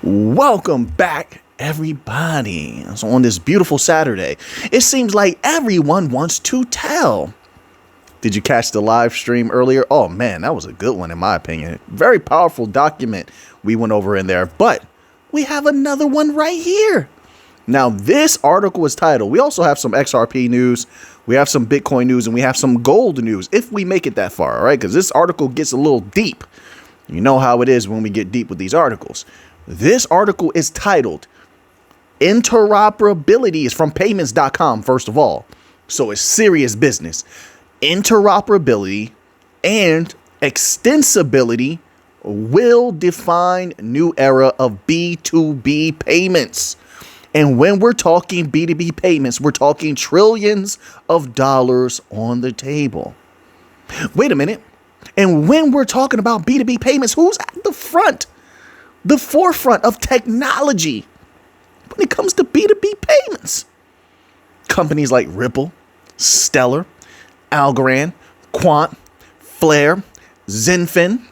Welcome back, everybody. So on this beautiful Saturday, it seems like everyone wants to tell. Did you catch the live stream earlier? Oh man, that was a good one in my opinion. Very powerful document we went over in there, but we have another one right here. Now this article is titled, we also have some XRP news, we have some Bitcoin news, and we have some gold news if we make it that far, all right? Because this article gets a little deep. You know how it is when we get deep with these articles. This article is titled Interoperability. Is from payments.com, first of all. So it's serious business. Interoperability and extensibility will define new era of B2B payments. And when we're talking B2B payments, we're talking trillions of dollars on the table. Wait a minute. And when we're talking about B2B payments, who's at the front? The forefront of technology when it comes to B2B payments. Companies like Ripple, Stellar, Algorand, Quant, Flare, Zenfin.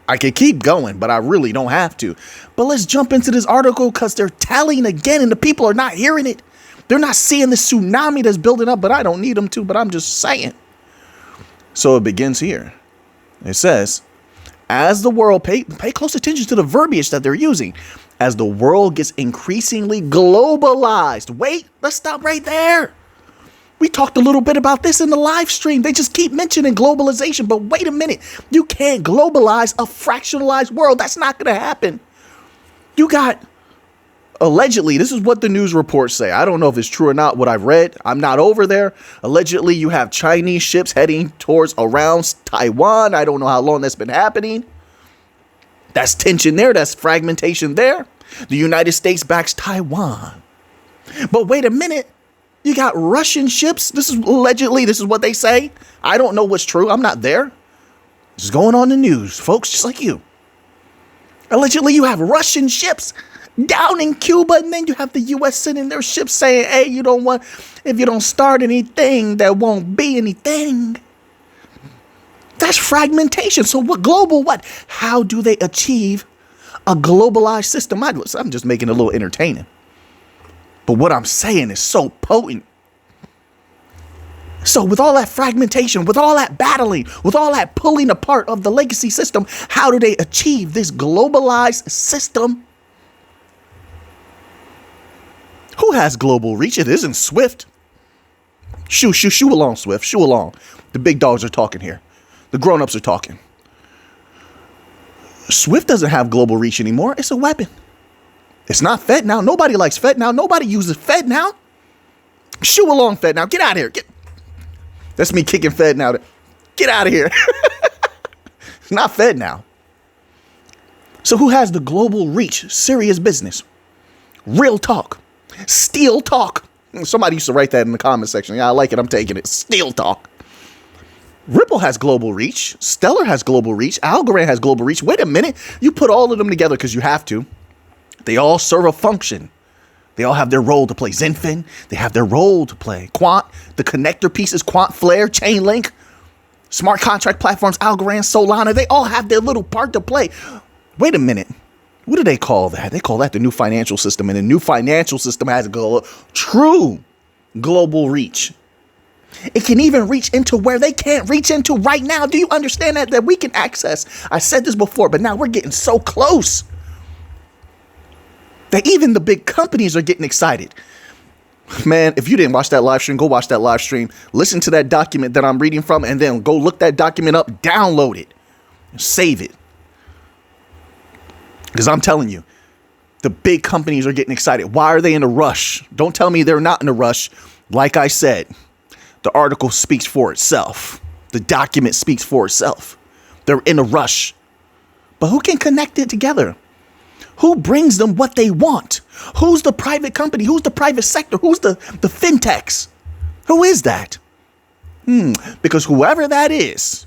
I could keep going, but I really don't have to. But let's jump into this article because they're tallying again and the people are not hearing it. They're not seeing the tsunami that's building up, but I don't need them to, but I'm just saying. So it begins here. It says, as the world, pay close attention to the verbiage that they're using. As the world gets increasingly globalized. Wait, let's stop right there. We talked a little bit about this in the live stream. They just keep mentioning globalization. But wait a minute. You can't globalize a fractionalized world. That's not going to happen. You got, allegedly, this is what the news reports say. I don't know if it's true or not what I've read. I'm not over there. Allegedly, you have Chinese ships heading towards around Taiwan. I don't know how long that's been happening. That's tension there. That's fragmentation there. The United States backs Taiwan. But wait a minute. You got Russian ships. This is allegedly, this is what they say. I don't know what's true. I'm not there. This is going on in the news, folks, just like you. Allegedly, you have Russian ships down in Cuba, and then you have the U.S. sending their ships saying, hey, if you don't start anything, there won't be anything. That's fragmentation. So what? How do they achieve a globalized system? I'm just making it a little entertaining. But what I'm saying is so potent. So with all that fragmentation, with all that battling, with all that pulling apart of the legacy system, how do they achieve this globalized system? Who has global reach? It isn't Swift. Shoo along, Swift. Shoo along. The big dogs are talking here. The grown-ups are talking. Swift doesn't have global reach anymore. It's a weapon. It's not Fed now. Nobody likes Fed now. Nobody uses Fed now. Shoo along, Fed now. Get out of here. That's me kicking Fed now. Get out of here. It's not Fed now. So who has the global reach? Serious business. Real talk. Steel talk. Somebody used to write that in the comment section. Yeah, I like it. I'm taking it. Steel talk. Ripple has global reach. Stellar has global reach. Algorand has global reach. Wait a minute. You put all of them together because you have to. They all serve a function. They all have their role to play. Zenfin, they have their role to play. Quant, the connector pieces, Quant, Flare, Chainlink, smart contract platforms, Algorand, Solana, they all have their little part to play. Wait a minute. What do they call that? They call that the new financial system. And the new financial system has a true global reach. It can even reach into where they can't reach into right now. Do you understand that we can access? I said this before, but now we're getting so close that even the big companies are getting excited. Man, if you didn't watch that live stream, go watch that live stream. Listen to that document that I'm reading from, and then go look that document up, download it, save it. Because I'm telling you, the big companies are getting excited. Why are they in a rush? Don't tell me they're not in a rush. Like I said, the article speaks for itself. The document speaks for itself. They're in a rush. But who can connect it together? Who brings them what they want? Who's the private company? Who's the private sector? Who's the fintechs? Who is that? Because whoever that is,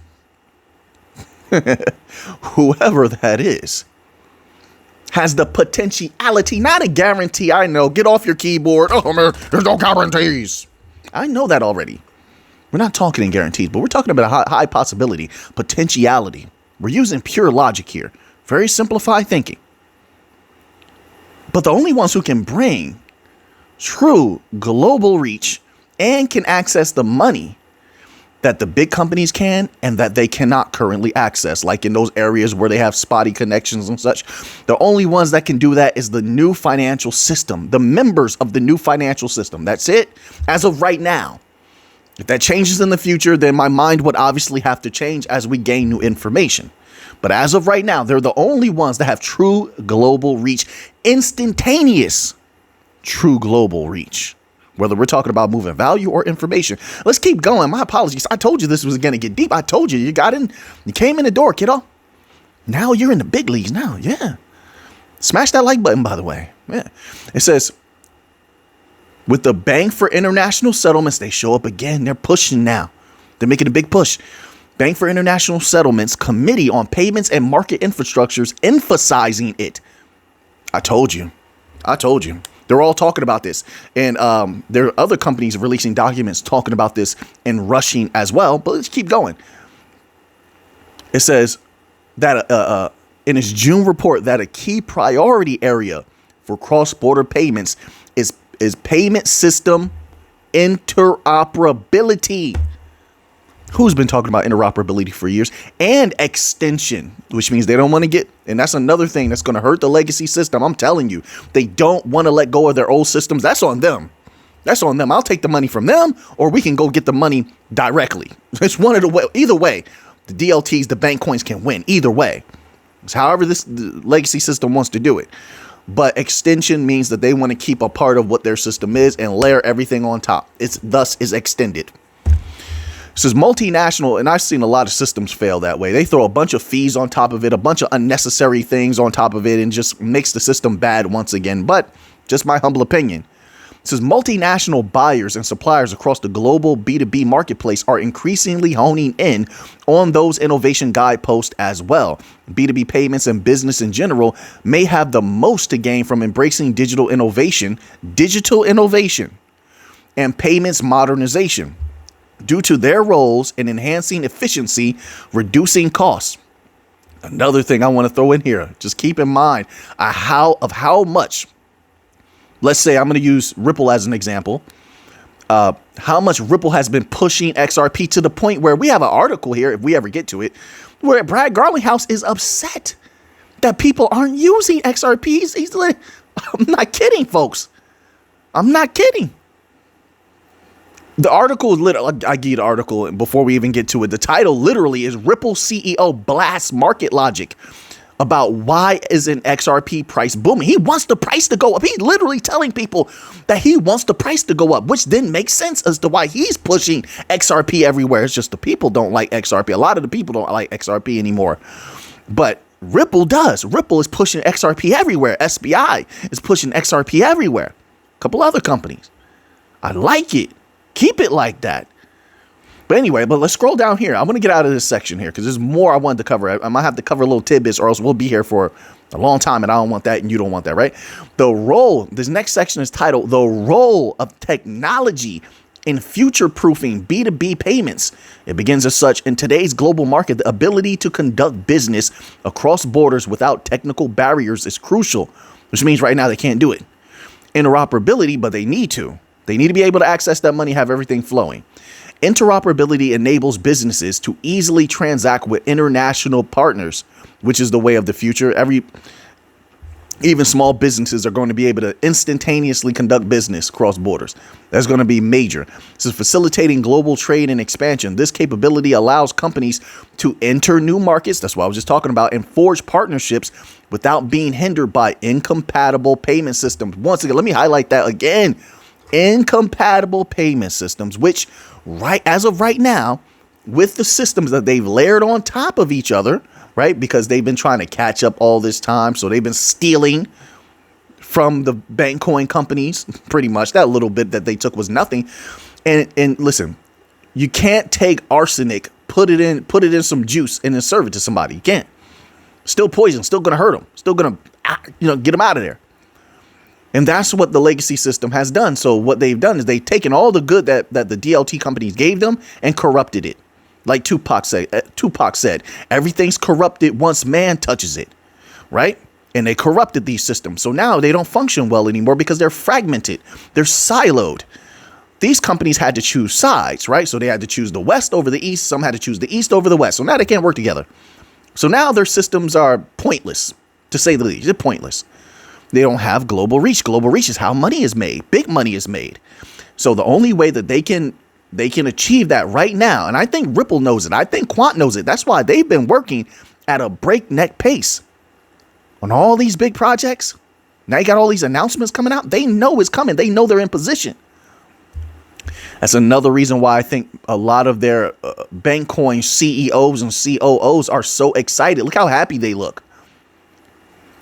has the potentiality, not a guarantee. I know. Get off your keyboard. Oh, man, there's no guarantees. I know that already. We're not talking in guarantees, but we're talking about a high possibility, potentiality. We're using pure logic here. Very simplified thinking. But the only ones who can bring true global reach and can access the money that the big companies can and that they cannot currently access, like in those areas where they have spotty connections and such. The only ones that can do that is the new financial system, the members of the new financial system. That's it as of right now. If that changes in the future, then my mind would obviously have to change as we gain new information. But as of right now, they're the only ones that have true global reach, instantaneous true global reach. Whether we're talking about moving value or information. Let's keep going. My apologies. I told you this was going to get deep. I told you. You came in the door, kiddo. Now you're in the big leagues now. Yeah. Smash that like button, by the way. Yeah. It says, with the Bank for International Settlements, they show up again. They're pushing now. They're making a big push. Bank for International Settlements Committee on Payments and Market Infrastructures emphasizing it. I told you. They're all talking about this. And there are other companies releasing documents talking about this and rushing as well. But let's keep going. It says that in its June report that a key priority area for cross-border payments is payment system interoperability. Who's been talking about interoperability for years? And extension, which means they don't want to get, and that's another thing that's going to hurt the legacy system. I'm telling you, they don't want to let go of their old systems. That's on them. I'll take the money from them, or we can go get the money directly. It's one of the way. Either way, the DLTs, the bank coins can win. Either way, it's however the legacy system wants to do it. But extension means that they want to keep a part of what their system is and layer everything on top. It's thus is extended. This is multinational, and I've seen a lot of systems fail that way. They throw a bunch of fees on top of it, a bunch of unnecessary things on top of it, and just makes the system bad once again. But just my humble opinion. It says multinational buyers and suppliers across the global B2B marketplace are increasingly honing in on those innovation guideposts as well. B2B payments and business in general may have the most to gain from embracing digital innovation, and payments modernization due to their roles in enhancing efficiency, reducing costs. Another thing I want to throw in here, just keep in mind how much. Let's say I'm going to use Ripple as an example. How much Ripple has been pushing XRP to the point where we have an article here, if we ever get to it, where Brad Garlinghouse is upset that people aren't using XRPs. He's like, I'm not kidding, folks. I'm not kidding. The article is literally, I give you the article before we even get to it. The title literally is Ripple CEO blasts market logic about why isn't XRP price booming. He wants the price to go up. He's literally telling people that he wants the price to go up, which then makes sense as to why he's pushing XRP everywhere. It's just the people don't like XRP. A lot of the people don't like XRP anymore. But Ripple does. Ripple is pushing XRP everywhere. SBI is pushing XRP everywhere. A couple other companies. I like it. Keep it like that. But anyway, let's scroll down here. I'm going to get out of this section here because there's more I wanted to cover. I might have to cover little tidbits or else we'll be here for a long time and I don't want that and you don't want that, right? This next section is titled The Role of Technology in Future-Proofing B2B Payments. It begins as such. In today's global market, the ability to conduct business across borders without technical barriers is crucial, which means right now they can't do it. Interoperability, but they need to. They need to be able to access that money, have everything flowing. Interoperability enables businesses to easily transact with international partners, which is the way of the future. Even small businesses are going to be able to instantaneously conduct business across borders. That's going to be major. This is facilitating global trade and expansion. This capability allows companies to enter new markets. That's what I was just talking about, and forge partnerships without being hindered by incompatible payment systems. Once again, let me highlight that again. Incompatible payment systems, which as of right now, with the systems that they've layered on top of each other, right? Because they've been trying to catch up all this time. So they've been stealing from the bank coin companies, pretty much. That little bit that they took was nothing. And listen, you can't take arsenic, put it in some juice and then serve it to somebody. You can't. Still poison, still going to hurt them, still going to, get them out of there. And that's what the legacy system has done. So what they've done is they've taken all the good that the DLT companies gave them and corrupted it. Like Tupac said, everything's corrupted once man touches it, right? and they corrupted these systems. So now they don't function well anymore because they're fragmented. They're siloed. These companies had to choose sides, right? So they had to choose the West over the East. Some had to choose the East over the West. So now they can't work together. So now their systems are pointless, to say the least. They're pointless. They don't have global reach. Global reach is how money is made. Big money is made. So the only way that they can achieve that right now, and I think Ripple knows it. I think Quant knows it. That's why they've been working at a breakneck pace on all these big projects. Now you got all these announcements coming out. They know it's coming. They know they're in position. That's another reason why I think a lot of their Bankcoin CEOs and COOs are so excited. Look how happy they look.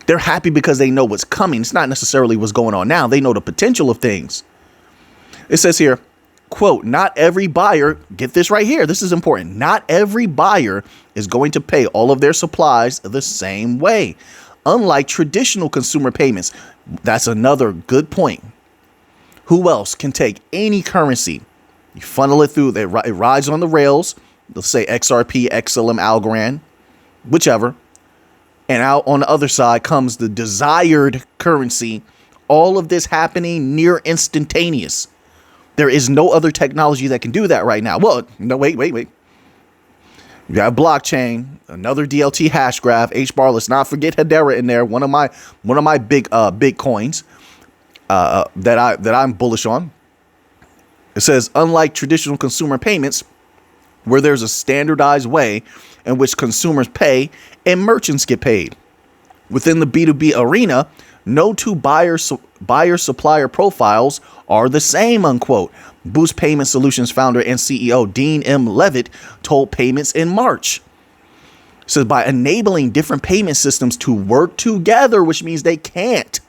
They're happy because they know what's coming. It's not necessarily what's going on now. They know the potential of things. It says here, quote, not every buyer, get this right here, this is important. Not every buyer is going to pay all of their supplies the same way. Unlike traditional consumer payments. That's another good point. Who else can take any currency? You funnel it through, it rides on the rails. Let's say XRP, XLM, Algorand, whichever. And out on the other side comes the desired currency. All of this happening near instantaneous. There is no other technology that can do that right now. Well, no, wait. You have blockchain, another DLT hash graph, HBAR. Let's not forget Hedera in there. One of my big coins that I'm bullish on. It says, unlike traditional consumer payments, where there's a standardized way in which consumers pay and merchants get paid. Within the B2B arena, no two buyer-supplier profiles are the same, unquote. Boost Payment Solutions founder and CEO Dean M. Levitt told Payments in March. It says, by enabling different payment systems to work together, which means they can't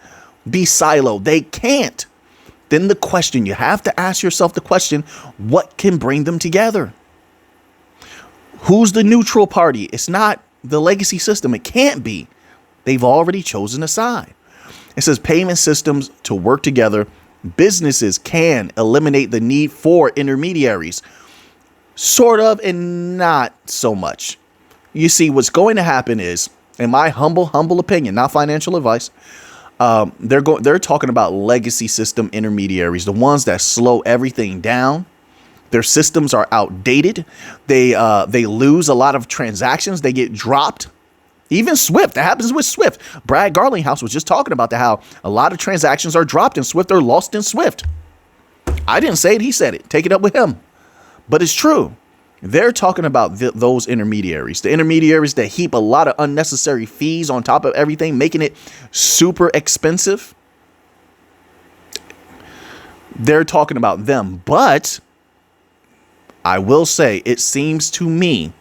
be siloed. They can't. Then the question, you have to ask yourself the question, what can bring them together? Who's the neutral party? It's not the legacy system. It can't be. They've already chosen a side. It says payment systems to work together. Businesses can eliminate the need for intermediaries. Sort of, and not so much. You see, what's going to happen is, in my humble opinion, not financial advice, they're talking about legacy system intermediaries, the ones that slow everything down. Their systems are outdated. They lose a lot of transactions. They get dropped. Even Swift, that happens with Swift. Brad Garlinghouse was just talking about how a lot of transactions are dropped in Swift or lost in Swift. I didn't say it. He said it. Take it up with him. But it's true. They're talking about those intermediaries, the intermediaries that heap a lot of unnecessary fees on top of everything, making it super expensive. They're talking about them. But I will say, it seems to me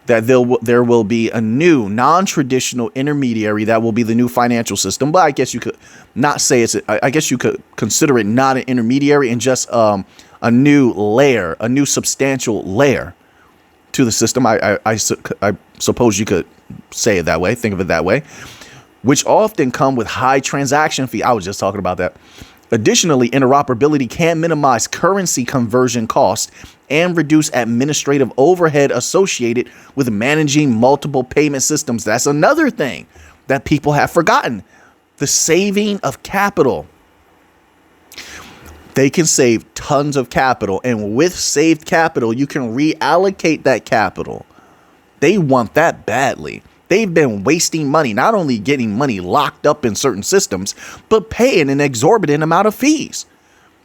that there will be a new non-traditional intermediary that will be the new financial system. But I guess you could not say I guess you could consider it not an intermediary and just a new layer, a new substantial layer to the system. I suppose you could say it that way, think of it that way, which often come with high transaction fee. I was just talking about that. Additionally, interoperability can minimize currency conversion costs and reduce administrative overhead associated with managing multiple payment systems. That's another thing that people have forgotten. The saving of capital. They can save tons of capital, and with saved capital, you can reallocate that capital. They want that badly. They've been wasting money, not only getting money locked up in certain systems, but paying an exorbitant amount of fees.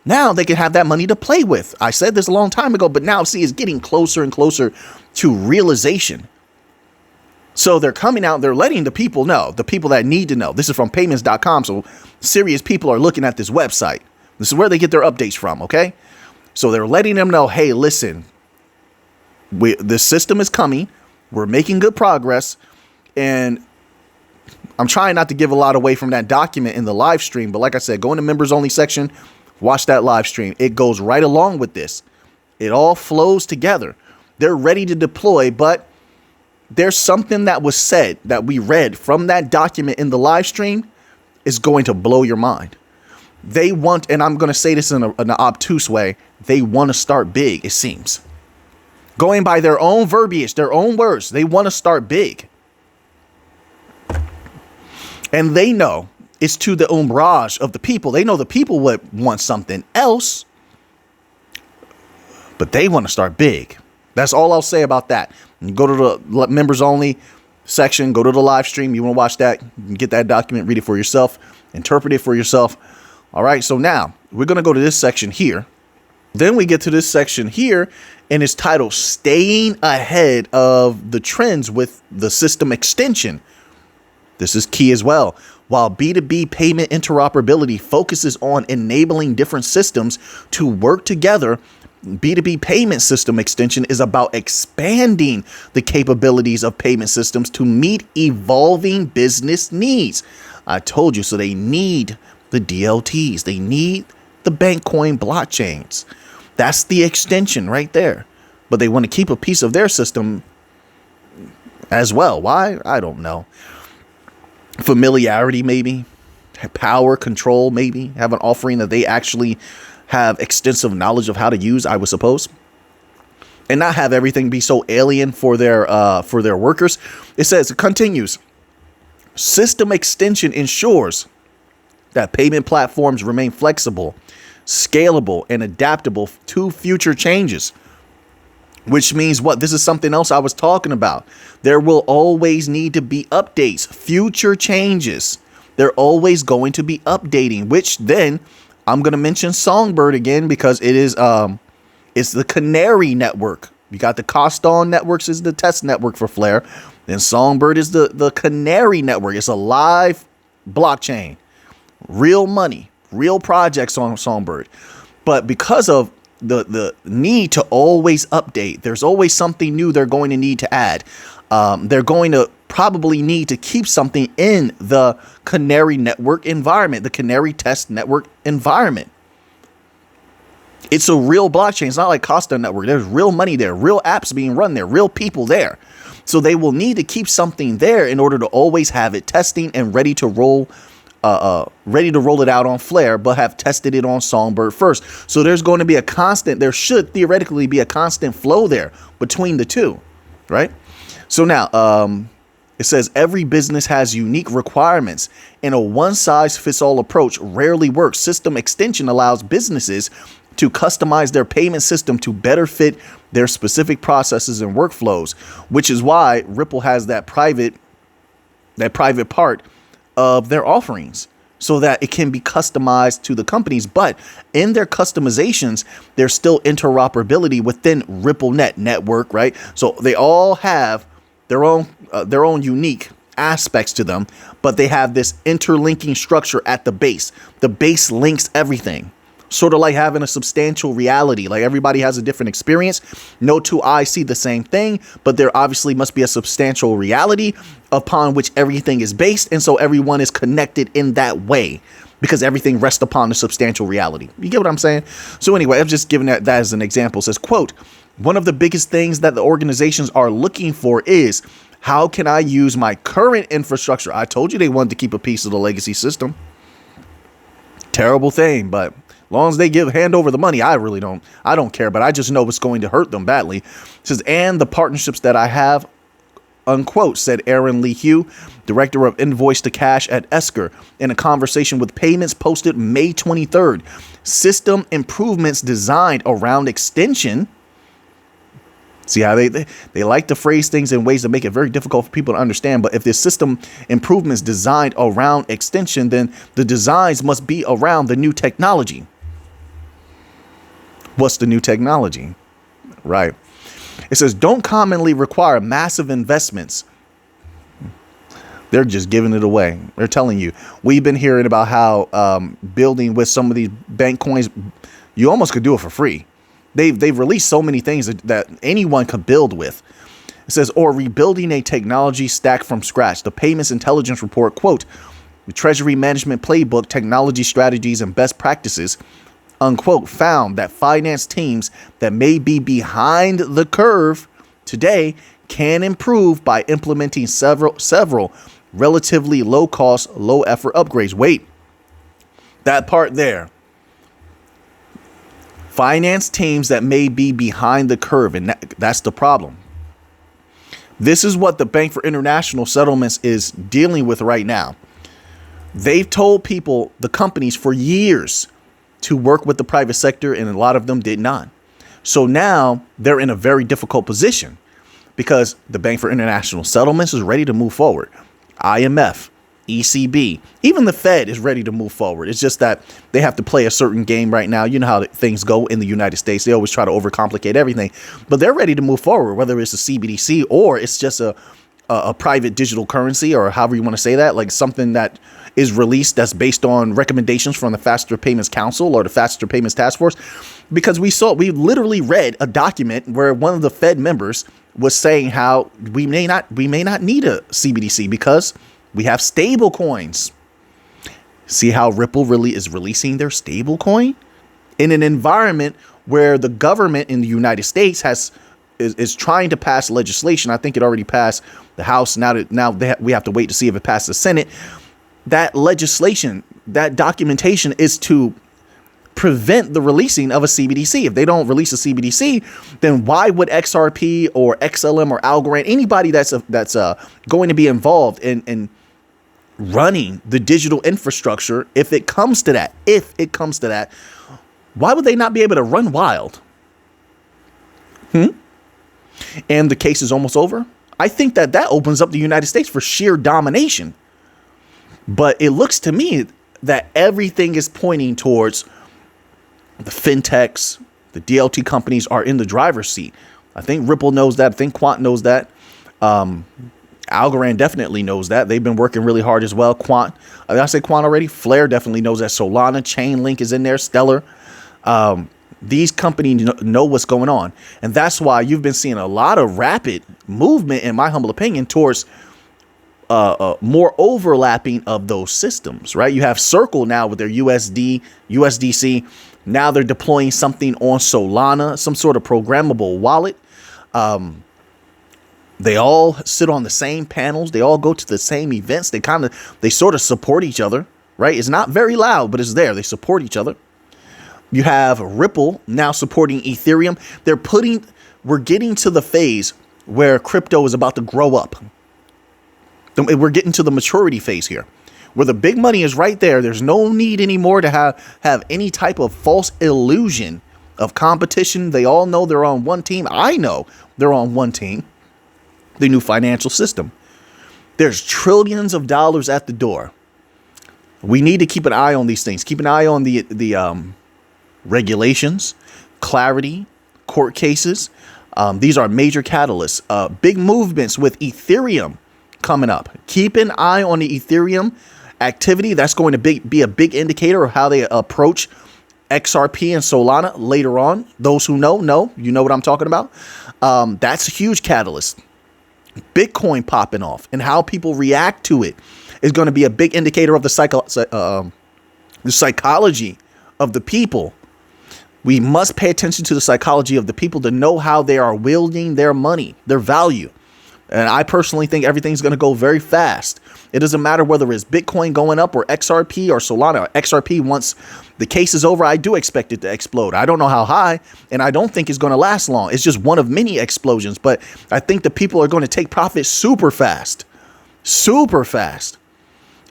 Now they can have that money to play with. I said this a long time ago, but now see, it's getting closer and closer to realization. So they're coming out, they're letting the people know, the people that need to know. This is from payments.com. So serious people are looking at this website. This is where they get their updates from. Okay. So they're letting them know, hey, listen, the system is coming. We're making good progress. And I'm trying not to give a lot away from that document in the live stream. But like I said, go in the members only section, watch that live stream. It goes right along with this. It all flows together. They're ready to deploy, but there's something that was said that we read from that document in the live stream is going to blow your mind. They want, and I'm going to say this in an obtuse way, they want to start big, it seems. Going by their own verbiage, their own words, they want to start big. And they know it's to the umbrage of the people. They know the people would want something else, but they want to start big. That's all I'll say about that. You go to the members only section, go to the live stream. You want to watch that, you can get that document, read it for yourself, interpret it for yourself. All right. So now we're going to go to this section here. Then we get to this section here, and it's titled Staying Ahead of the Trends with the System Extension. This is key as well. While B2B payment interoperability focuses on enabling different systems to work together, B2B payment system extension is about expanding the capabilities of payment systems to meet evolving business needs. I told you, so they need the DLTs. They need the Bankcoin blockchains. That's the extension right there. But they want to keep a piece of their system as well. Why? I don't know. Familiarity, maybe. Power, control, maybe. Have an offering that they actually have extensive knowledge of how to use, I would suppose. And not have everything be so alien for their workers. It says, it continues. System extension ensures that payment platforms remain flexible, scalable, and adaptable to future changes. Which means what? This is something else I was talking about. There will always need to be updates, future changes. They're always going to be updating, which then I'm going to mention Songbird again because it is it's the Canary network. You got the Coston networks is the test network for Flare. Then Songbird is the Canary network. It's a live blockchain. Real money, real projects on Songbird. But because of the need to always update, there's always something new they're going to need to add. They're going to probably need to keep something in the Canary network environment, the Canary test network environment. It's a real blockchain. It's not like Costa Network. There's real money there, real apps being run there, real people there. So they will need to keep something there in order to always have it testing and ready to roll it out on Flare, but have tested it on Songbird first. So there's going to be there should theoretically be a constant flow there between the two, right? So now, it says every business has unique requirements, and a one-size-fits-all approach rarely works. System extension allows businesses to customize their payment system to better fit their specific processes and workflows, which is why Ripple has that private part of their offerings so that it can be customized to the companies. But in their customizations, there's still interoperability within RippleNet network, right? So they all have their own unique aspects to them, but they have this interlinking structure at the base. The base links everything. Sort of like having a substantial reality. Like everybody has a different experience. No two eyes see the same thing, but there obviously must be a substantial reality upon which everything is based. And so everyone is connected in that way because everything rests upon the substantial reality. You get what I'm saying? So anyway, I'm just giving that as an example. It says, quote, one of the biggest things that the organizations are looking for is, how can I use my current infrastructure? I told you they wanted to keep a piece of the legacy system. Terrible thing, but as long as they hand over the money, I don't care, but I just know it's going to hurt them badly. It says, and the partnerships that I have, unquote, said Aaron Lee Hugh, director of Invoice to Cash at Esker, in a conversation with Payments posted May 23rd. System improvements designed around extension. See how they like to phrase things in ways that make it very difficult for people to understand. But if the system improvements designed around extension, then the designs must be around the new technology. What's the new technology? Right. It says, don't commonly require massive investments. They're just giving it away. They're telling you. We've been hearing about how building with some of these bank coins, you almost could do it for free. They've released so many things that anyone could build with. It says, or rebuilding a technology stack from scratch. The Payments Intelligence Report, quote, the Treasury Management Playbook, Technology Strategies and Best Practices, unquote, found that finance teams that may be behind the curve today can improve by implementing several relatively low cost, low effort upgrades. Wait, that part there. Finance teams that may be behind the curve, and that's the problem. This is what the Bank for International Settlements is dealing with right now. They've told people, the companies, for years to work with the private sector, and a lot of them did not. So now they're in a very difficult position because the Bank for International Settlements is ready to move forward. IMF, ECB, even the Fed is ready to move forward. It's just that they have to play a certain game right now. You know how things go in the United States. They always try to overcomplicate everything, but they're ready to move forward, whether it's a CBDC or it's just a private digital currency, or however you want to say that, like something that is released that's based on recommendations from the Faster Payments Council or the Faster Payments Task Force. Because we literally read a document where one of the Fed members was saying how we may not need a CBDC because we have stable coins. See how Ripple really is releasing their stable coin in an environment where the government in the United States is trying to pass legislation. I think it already passed the House. We have to wait to see if it passes the Senate. That legislation, that documentation is to prevent the releasing of a CBDC. If they don't release a CBDC, then why would XRP or XLM or Algorand, anybody that's going to be involved in running the digital infrastructure, if it comes to that, why would they not be able to run wild? And the case is almost over. I think that opens up the United States for sheer domination. But it looks to me that everything is pointing towards the fintechs, the DLT companies are in the driver's seat. I think Ripple knows that. I think Quant knows that. Algorand definitely knows that. They've been working really hard as well. Quant, did I say Quant already? Flare definitely knows that. Solana, Chainlink is in there. Stellar. These companies know what's going on. And that's why you've been seeing a lot of rapid movement, in my humble opinion, towards more overlapping of those systems, right? You have Circle now with their USDC. Now they're deploying something on Solana, some sort of programmable wallet. They all sit on the same panels. They all go to the same events. They sort of support each other, right? It's not very loud, but it's there. They support each other. You have Ripple now supporting Ethereum. We're getting to the phase where crypto is about to grow up. We're getting to the maturity phase here, where the big money is right there. There's no need anymore to have any type of false illusion of competition. They all know they're on one team. I know they're on one team. The new financial system. There's trillions of dollars at the door. We need to keep an eye on these things. Keep an eye on the regulations, clarity, court cases. These are major catalysts. Big movements with Ethereum coming up. Keep an eye on the Ethereum activity. That's going to be a big indicator of how they approach XRP and Solana later on. Those who know, you know what I'm talking about. That's a huge catalyst. Bitcoin popping off and how people react to it is going to be a big indicator of the psychology of the people. We must pay attention to the psychology of the people to know how they are wielding their money, their value. And I personally think everything's going to go very fast. It doesn't matter whether it's Bitcoin going up or XRP or Solana. XRP, once the case is over, I do expect it to explode. I don't know how high, and I don't think it's going to last long. It's just one of many explosions. But I think the people are going to take profit super fast. Super fast.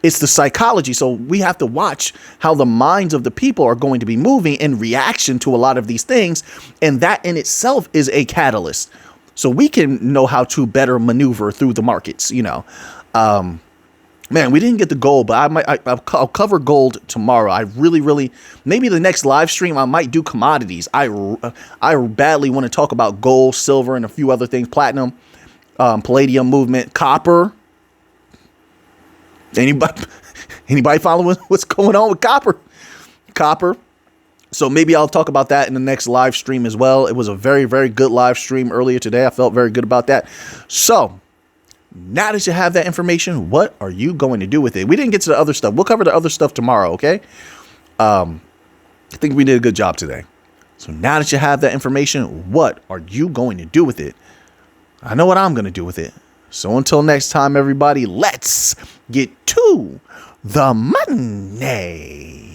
It's the psychology. So we have to watch how the minds of the people are going to be moving in reaction to a lot of these things. And that in itself is a catalyst. So we can know how to better maneuver through the markets, Man, we didn't get the gold, but I'll cover gold tomorrow. I really, maybe the next live stream, I might do commodities. I badly want to talk about gold, silver, and a few other things. Platinum, palladium movement, copper. Anybody following what's going on with copper? So maybe I'll talk about that in the next live stream as well. It was a very, very good live stream earlier today. I felt very good about that. So now that you have that information, what are you going to do with it? We didn't get to the other stuff. We'll cover the other stuff tomorrow, okay? I think we did a good job today. So now that you have that information, what are you going to do with it? I know what I'm going to do with it. So until next time, everybody, let's get to the money.